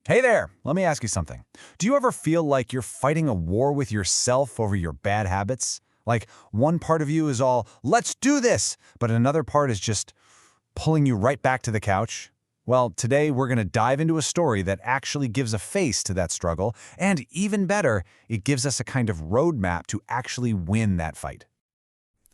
Hey there, let me ask you something. Do you ever feel like you're fighting a war with yourself over your bad habits? Like one part of you is all, let's do this, but another part is just pulling you right back to the couch? Well, today we're going to dive into a story that actually gives a face to that struggle, and even better, it gives us a kind of roadmap to actually win that fight.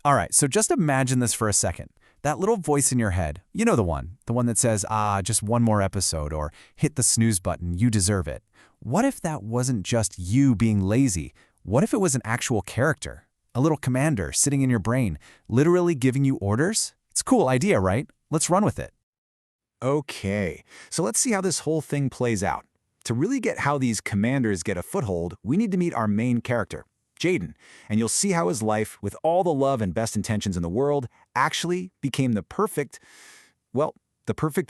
All right, so just imagine this for a second. That little voice in your head, you know the one that says, just one more episode, or hit the snooze button, you deserve it. What if that wasn't just you being lazy? What if it was an actual character? A little commander sitting in your brain, literally giving you orders? It's a cool idea, right? Let's run with it. Okay, so let's see how this whole thing plays out. To really get how these commanders get a foothold, we need to meet our main character, Jaden, and you'll see how his life, with all the love and best intentions in the world, actually became the perfect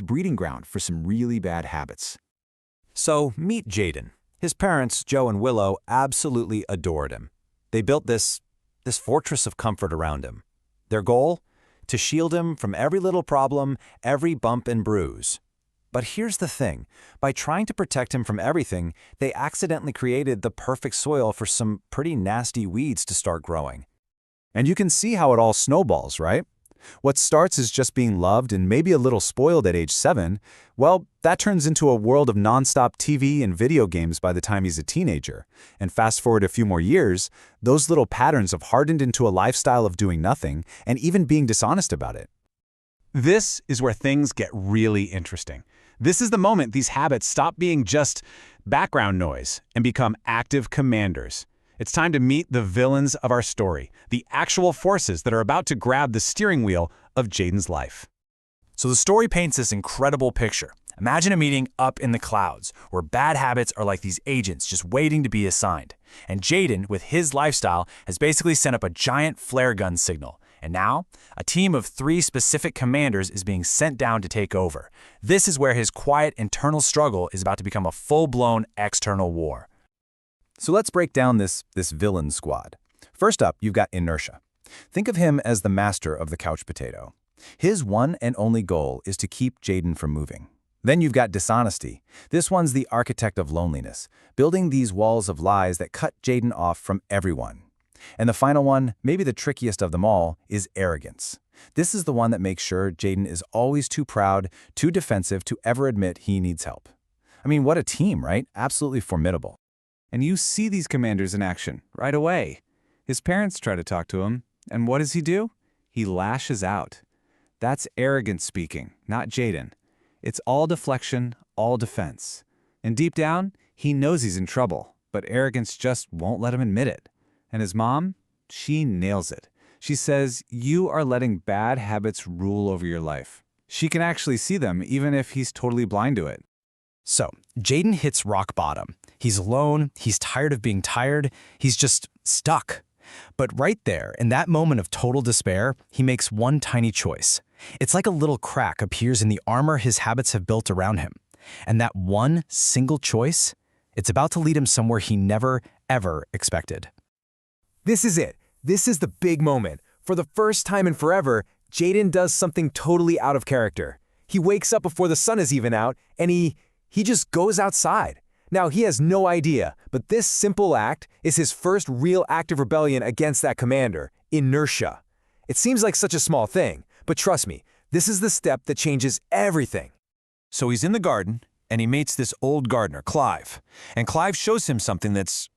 breeding ground for some really bad habits. So meet Jaden. His parents, Joe and Willow, absolutely adored him. They built this fortress of comfort around him. Their goal? To shield him from every little problem, every bump and bruise. But here's the thing. By trying to protect him from everything, they accidentally created the perfect soil for some pretty nasty weeds to start growing. And you can see how it all snowballs, right? What starts as just being loved and maybe a little spoiled at age 7, well, that turns into a world of nonstop TV and video games by the time he's a teenager. And fast forward a few more years, those little patterns have hardened into a lifestyle of doing nothing and even being dishonest about it. This is where things get really interesting. This is the moment these habits stop being just background noise and become active commanders. It's time to meet the villains of our story, the actual forces that are about to grab the steering wheel of Jaden's life. So the story paints this incredible picture. Imagine a meeting up in the clouds, where bad habits are like these agents just waiting to be assigned. And Jaden, with his lifestyle, has basically sent up a giant flare gun signal. And now, a team of 3 specific commanders is being sent down to take over. This is where his quiet internal struggle is about to become a full-blown external war. So let's break down this villain squad. First up, you've got Inertia. Think of him as the master of the couch potato. His one and only goal is to keep Jaden from moving. Then you've got Dishonesty. This one's the architect of loneliness, building these walls of lies that cut Jaden off from everyone. And the final one, maybe the trickiest of them all, is Arrogance. This is the one that makes sure Jaden is always too proud, too defensive to ever admit he needs help. I mean, what a team, right? Absolutely formidable. And you see these commanders in action right away. His parents try to talk to him, and what does he do? He lashes out. That's arrogance speaking, not Jaden. It's all deflection, all defense. And deep down, he knows he's in trouble, but arrogance just won't let him admit it. And his mom? She nails it. She says, you are letting bad habits rule over your life. She can actually see them, even if he's totally blind to it. So, Jaden hits rock bottom. He's alone, he's tired of being tired, he's just stuck. But right there, in that moment of total despair, he makes one tiny choice. It's like a little crack appears in the armor his habits have built around him. And that one single choice, it's about to lead him somewhere he never, ever expected. This is it. This is the big moment. For the first time in forever, Jaden does something totally out of character. He wakes up before the sun is even out, and he just goes outside. Now, he has no idea, but this simple act is his first real act of rebellion against that commander, Inertia. It seems like such a small thing, but trust me, this is the step that changes everything. So he's in the garden, and he meets this old gardener, Clive. And Clive shows him something that's,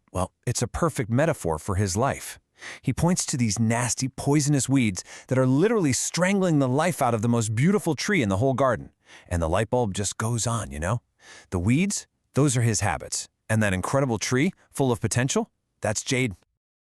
it's a perfect metaphor for his life. He points to these nasty, poisonous weeds that are literally strangling the life out of the most beautiful tree in the whole garden. And the light bulb just goes on, you know? The weeds, those are his habits. And that incredible tree, full of potential, that's Jaden.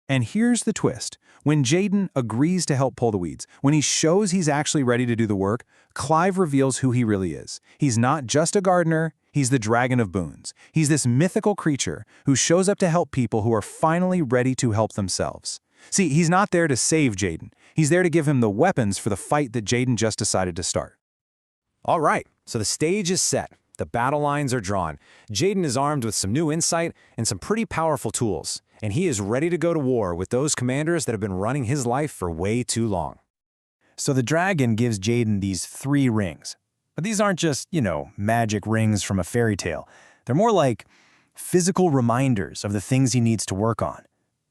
And here's the twist. When Jaden agrees to help pull the weeds, when he shows he's actually ready to do the work, Clive reveals who he really is. He's not just a gardener, he's the Dragon of Boons. He's this mythical creature who shows up to help people who are finally ready to help themselves. See, he's not there to save Jaden. He's there to give him the weapons for the fight that Jaden just decided to start. All right, so the stage is set. The battle lines are drawn. Jaden is armed with some new insight and some pretty powerful tools, and he is ready to go to war with those commanders that have been running his life for way too long. So the dragon gives Jaden these 3 rings. But these aren't just, magic rings from a fairy tale. They're more like physical reminders of the things he needs to work on.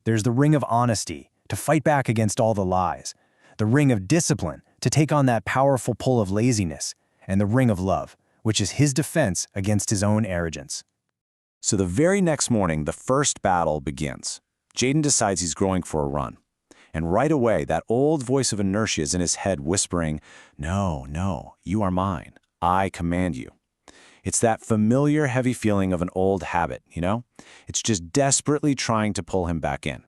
There's the ring of honesty, to fight back against all the lies. The ring of discipline, to take on that powerful pull of laziness. And the ring of love, which is his defense against his own arrogance. So the very next morning, the first battle begins. Jaden decides he's going for a run. And right away, that old voice of inertia is in his head whispering, "No, no, you are mine. I command you." It's that familiar, heavy feeling of an old habit, you know? It's just desperately trying to pull him back in.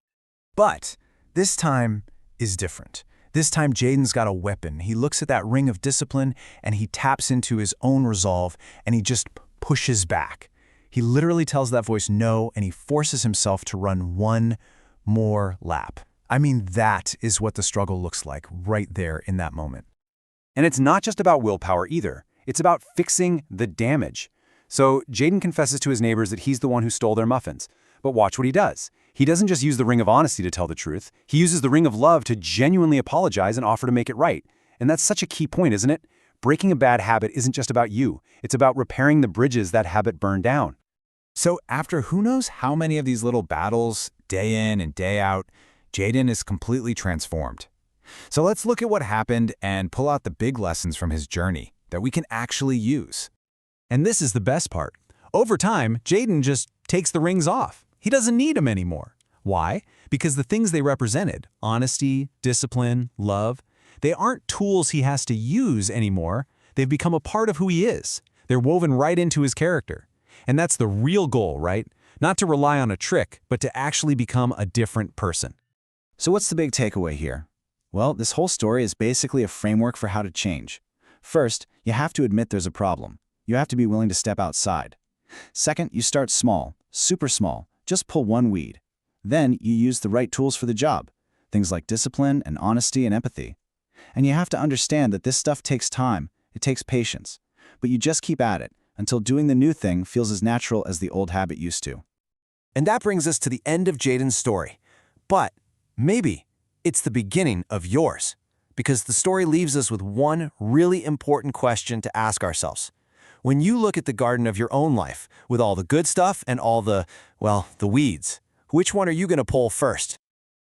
But this time is different. This time, Jaden's got a weapon. He looks at that ring of discipline, and he taps into his own resolve, and he just pushes back. He literally tells that voice no, and he forces himself to run one more lap. I mean, that is what the struggle looks like right there in that moment. And it's not just about willpower either. It's about fixing the damage. So Jaden confesses to his neighbors that he's the one who stole their muffins. But watch what he does. He doesn't just use the ring of honesty to tell the truth. He uses the ring of love to genuinely apologize and offer to make it right. And that's such a key point, isn't it? Breaking a bad habit isn't just about you. It's about repairing the bridges that habit burned down. So after who knows how many of these little battles, day in and day out, Jaden is completely transformed. So let's look at what happened and pull out the big lessons from his journey that we can actually use. And this is the best part. Over time, Jaden just takes the rings off. He doesn't need them anymore. Why? Because the things they represented, honesty, discipline, love, they aren't tools he has to use anymore. They've become a part of who he is. They're woven right into his character. And that's the real goal, right? Not to rely on a trick, but to actually become a different person. So what's the big takeaway here? Well, this whole story is basically a framework for how to change. First, you have to admit there's a problem. You have to be willing to step outside. Second, you start small, super small. Just pull one weed. Then you use the right tools for the job, things like discipline and honesty and empathy. And you have to understand that this stuff takes time, it takes patience. But you just keep at it until doing the new thing feels as natural as the old habit used to. And that brings us to the end of Jaden's story. But maybe it's the beginning of yours, because the story leaves us with one really important question to ask ourselves. When you look at the garden of your own life, with all the good stuff and all the weeds, which one are you going to pull first?